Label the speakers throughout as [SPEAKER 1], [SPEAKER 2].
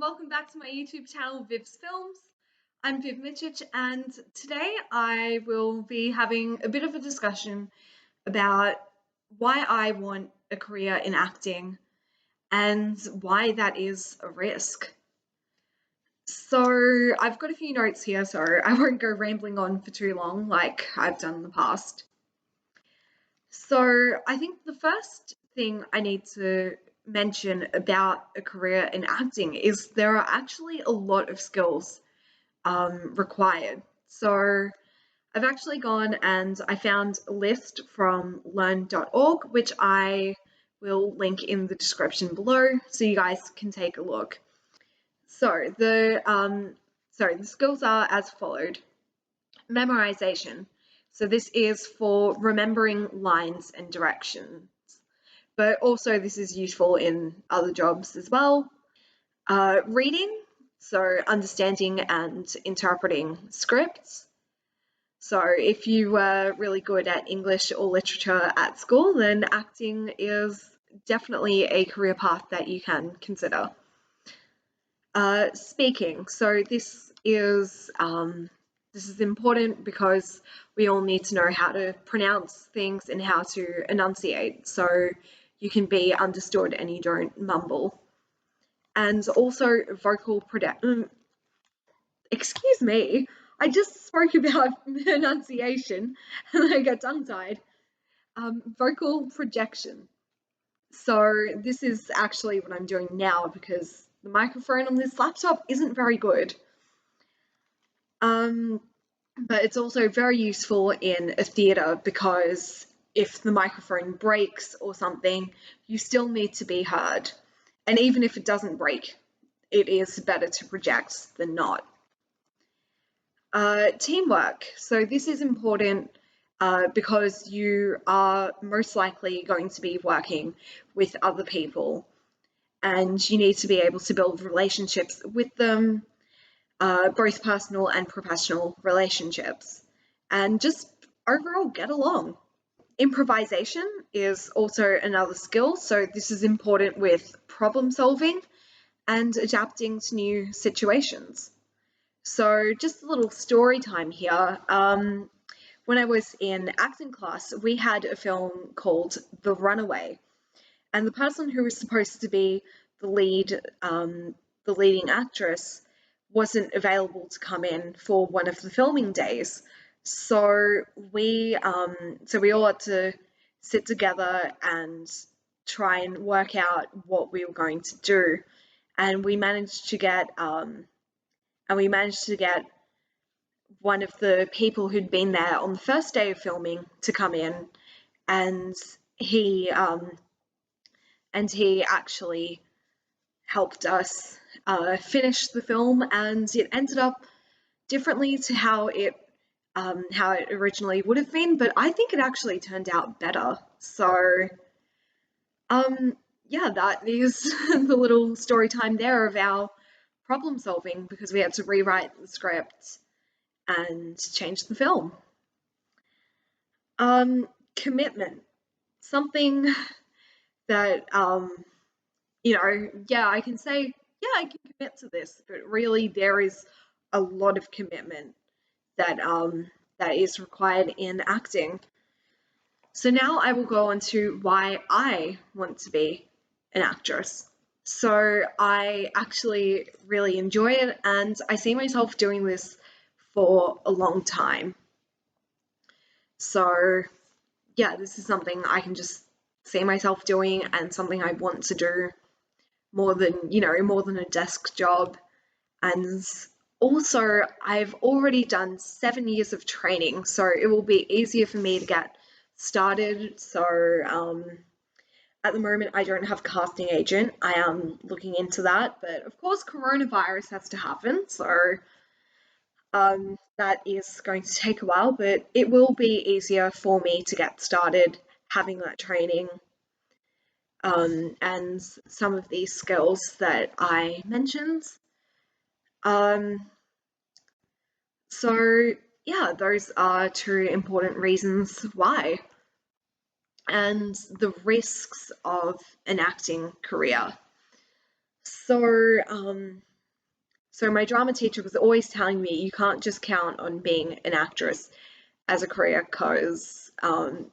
[SPEAKER 1] welcome back to my YouTube channel, Viv's Films. I'm Viv Michich, and today I will be having a bit of a discussion about why I want a career in acting and why that is a risk. So I've got a few notes here, so I won't go rambling on for too long like I've done in the past. So I think the first thing I need to mention about a career in acting is there are actually a lot of skills required. So I've actually gone and I found a list from learn.org, which I will link in the description below so you guys can take a look. So the skills are as followed. Memorization. So this is for remembering lines and directions, but also this is useful in other jobs as well. Reading, so understanding and interpreting scripts. So if you were really good at English or literature at school, then acting is definitely a career path that you can consider. Speaking, so this is important because we all need to know how to pronounce things and how to enunciate so you can be understood and you don't mumble. And also vocal production. Excuse me, I just spoke about enunciation and I got tongue-tied. Vocal projection. So this is actually what I'm doing now because the microphone on this laptop isn't very good. But it's also very useful in a theatre because if the microphone breaks or something, you still need to be heard. And even if it doesn't break, it is better to project than not. Teamwork. So this is important because you are most likely going to be working with other people and you need to be able to build relationships with them, both personal and professional relationships, and just overall get along. Improvisation is also another skill, so this is important with problem solving and adapting to new situations. So just a little story time here. When I was in acting class, we had a film called The Runaway, and the person who was supposed to be the leading actress, wasn't available to come in for one of the filming days. So we all had to sit together and try and work out what we were going to do, and we managed to get one of the people who'd been there on the first day of filming to come in, and he actually helped us finish the film, and it ended up differently to how it originally would have been, but I think it actually turned out better. So yeah, that is the little story time there of our problem solving because we had to rewrite the script and change the film. Commitment. Something that yeah, I can say, yeah, I can commit to this, but really there is a lot of commitment that is required in acting. So now I will go on to why I want to be an actress. So I actually really enjoy it, and I see myself doing this for a long time. So yeah, this is something I can just see myself doing and something I want to do more than a desk job. And also I've already done 7 years of training, so it will be easier for me to get started. So at the moment I don't have a casting agent. I am looking into that, but of course coronavirus has to happen, so that is going to take a while, but it will be easier for me to get started having that training. And some of these skills that I mentioned. So yeah, those are two important reasons why. And the risks of an acting career. So So my drama teacher was always telling me you can't just count on being an actress as a career because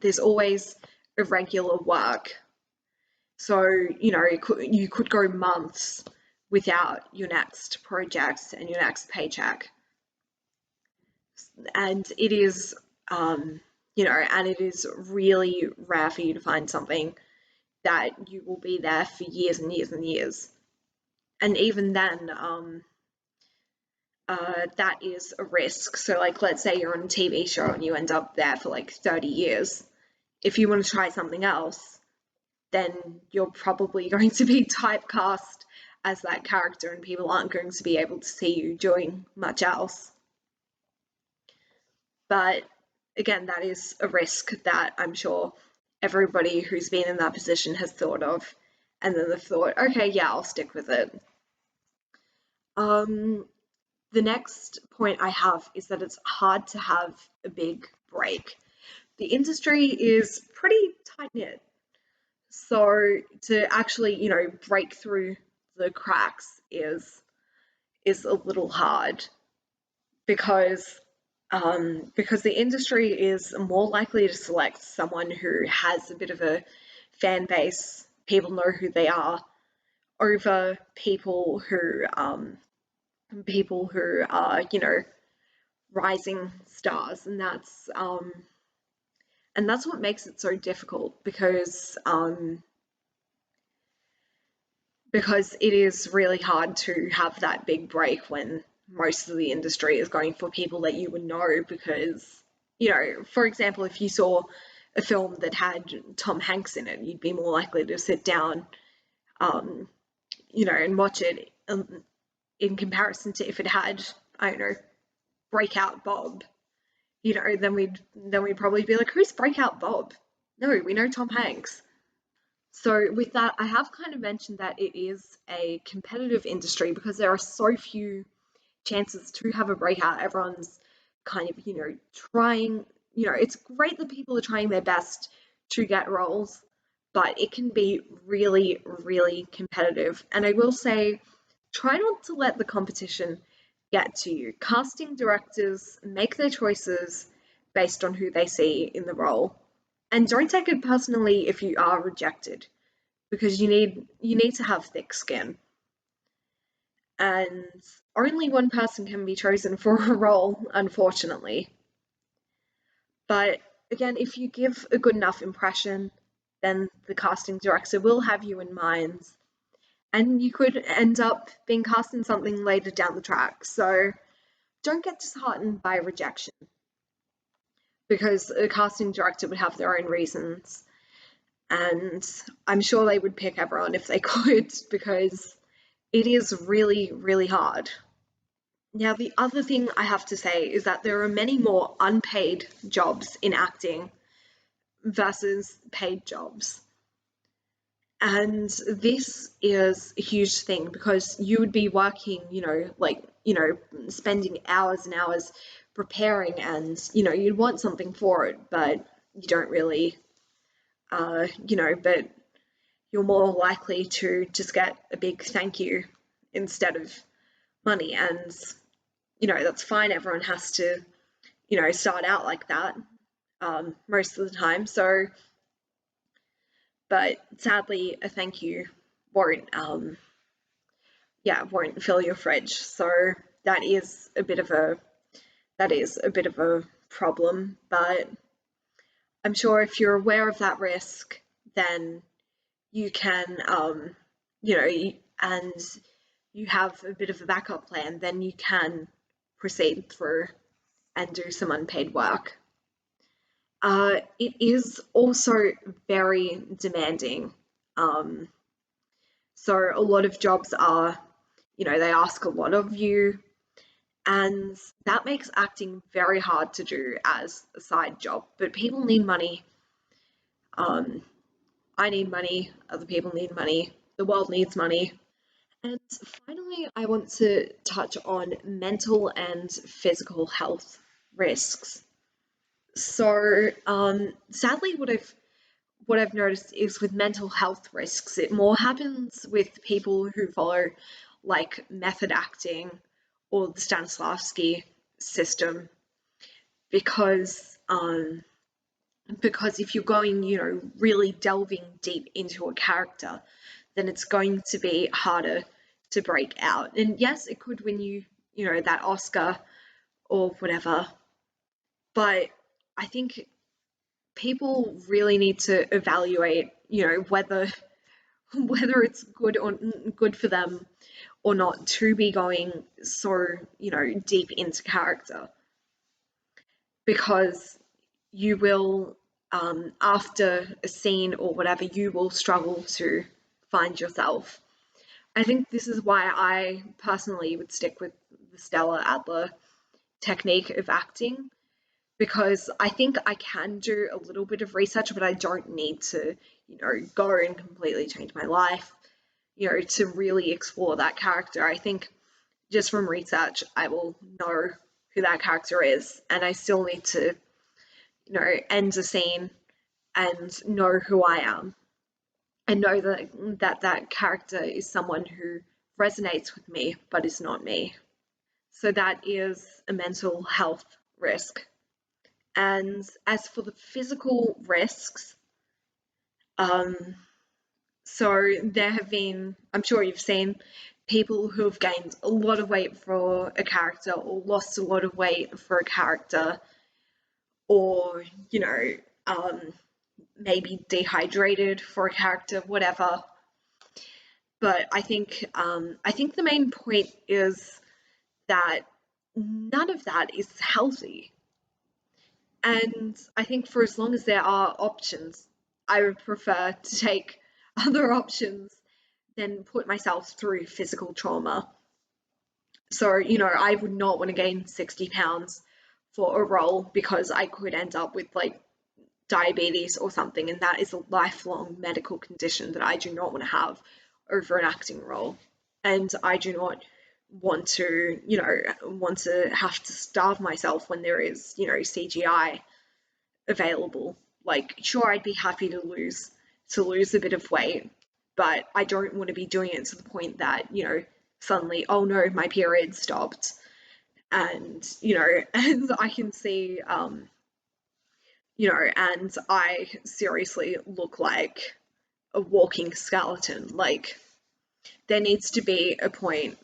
[SPEAKER 1] there's always irregular work. So, you could go months without your next project and your next paycheck. And it is, and it is really rare for you to find something that you will be there for years and years and years. And even then, that is a risk. So, like, let's say you're on a TV show and you end up there for like 30 years. If you want to try something else, then you're probably going to be typecast as that character and people aren't going to be able to see you doing much else. But again, that is a risk that I'm sure everybody who's been in that position has thought of, and then they've thought, okay, yeah, I'll stick with it. The next point I have is that it's hard to have a big break. The industry is pretty tight knit. So to actually, break through the cracks is a little hard because the industry is more likely to select someone who has a bit of a fan base, people know who they are, over people who are, rising stars, and that's what makes it so difficult because it is really hard to have that big break when most of the industry is going for people that you would know because, for example, if you saw a film that had Tom Hanks in it, you'd be more likely to sit down, and watch it in comparison to if it had, I don't know, Breakout Bob, then we'd probably be like, who's Breakout Bob? No, we know Tom Hanks. So with that, I have kind of mentioned that it is a competitive industry because there are so few chances to have a breakout. Everyone's kind of, trying, it's great that people are trying their best to get roles, but it can be really, really competitive. And I will say, try not to let the competition get to you. Casting directors make their choices based on who they see in the role. And don't take it personally if you are rejected, because you need to have thick skin. And only one person can be chosen for a role, unfortunately. But again, if you give a good enough impression, then the casting director will have you in mind, and you could end up being cast in something later down the track. So don't get disheartened by rejection, because a casting director would have their own reasons, and I'm sure they would pick everyone if they could, because it is really, really hard. Now, the other thing I have to say is that there are many more unpaid jobs in acting versus paid jobs. And this is a huge thing because you would be working, spending hours and hours preparing, and, you'd want something for it, but you don't really, but you're more likely to just get a big thank you instead of money. And, that's fine. Everyone has to, start out like that most of the time. So, but sadly, a thank you won't fill your fridge. So that is a bit of a problem. But I'm sure if you're aware of that risk, then you can, and you have a bit of a backup plan, then you can proceed through and do some unpaid work. It is also very demanding. So a lot of jobs are, they ask a lot of you, and that makes acting very hard to do as a side job. But people need money. I need money. Other people need money. The world needs money. And finally, I want to touch on mental and physical health risks. So, sadly, what I've noticed is with mental health risks, it more happens with people who follow like method acting or the Stanislavski system, because if you're going, really delving deep into a character, then it's going to be harder to break out. And yes, it could win you, that Oscar or whatever, but I think people really need to evaluate, whether it's good for them or not to be going so, deep into character, because you will, after a scene or whatever, you will struggle to find yourself. I think this is why I personally would stick with the Stella Adler technique of acting, because I think I can do a little bit of research, but I don't need to, go and completely change my life, to really explore that character. I think just from research, I will know who that character is, and I still need to, end a scene and know who I am, and know that character is someone who resonates with me, but is not me. So that is a mental health risk. And as for the physical risks, so there have been, I'm sure you've seen people who have gained a lot of weight for a character, or lost a lot of weight for a character, or, maybe dehydrated for a character, whatever. But I think the main point is that none of that is healthy. And I think for as long as there are options, I would prefer to take other options than put myself through physical trauma. So, I would not want to gain 60 pounds for a role, because I could end up with like diabetes or something, and that is a lifelong medical condition that I do not want to have over an acting role. And I do not want to, have to starve myself when there is, CGI available. Like, sure, I'd be happy to lose a bit of weight, but I don't want to be doing it to the point that, suddenly, oh no, my period stopped, and, and I can see, and I seriously look like a walking skeleton. Like, there needs to be a point,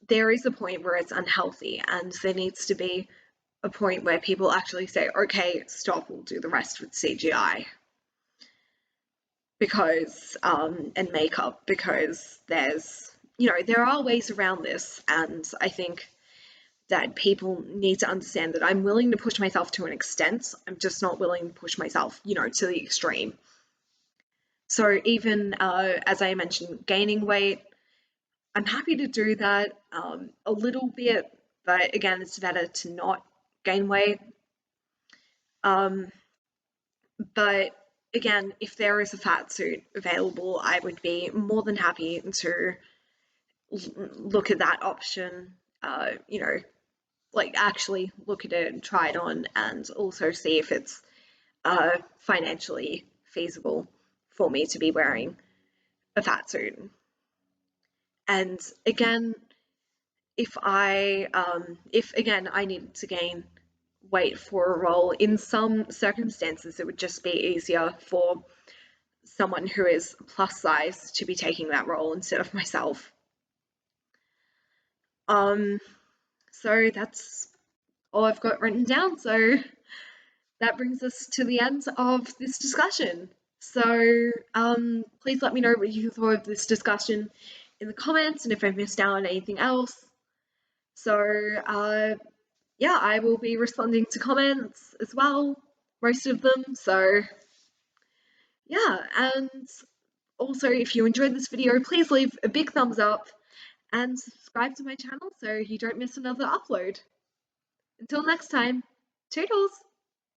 [SPEAKER 1] there is a point where it's unhealthy, and there needs to be a point where people actually say, okay, stop, we'll do the rest with CGI. Because, and makeup, because there's, there are ways around this, and I think that people need to understand that I'm willing to push myself to an extent. I'm just not willing to push myself, to the extreme. So even, as I mentioned, gaining weight, I'm happy to do that a little bit, but again, it's better to not gain weight. But again, if there is a fat suit available, I would be more than happy to look at that option, like actually look at it and try it on, and also see if it's financially feasible for me to be wearing a fat suit. And again, if again I needed to gain weight for a role, in some circumstances it would just be easier for someone who is plus size to be taking that role instead of myself. So that's all I've got written down. So that brings us to the end of this discussion. So please let me know what you thought of this discussion in the comments, and if I've missed out on anything else. So yeah, I will be responding to comments as well, most of them. So yeah, and also if you enjoyed this video, please leave a big thumbs up and subscribe to my channel so you don't miss another upload. Until next time, toodles!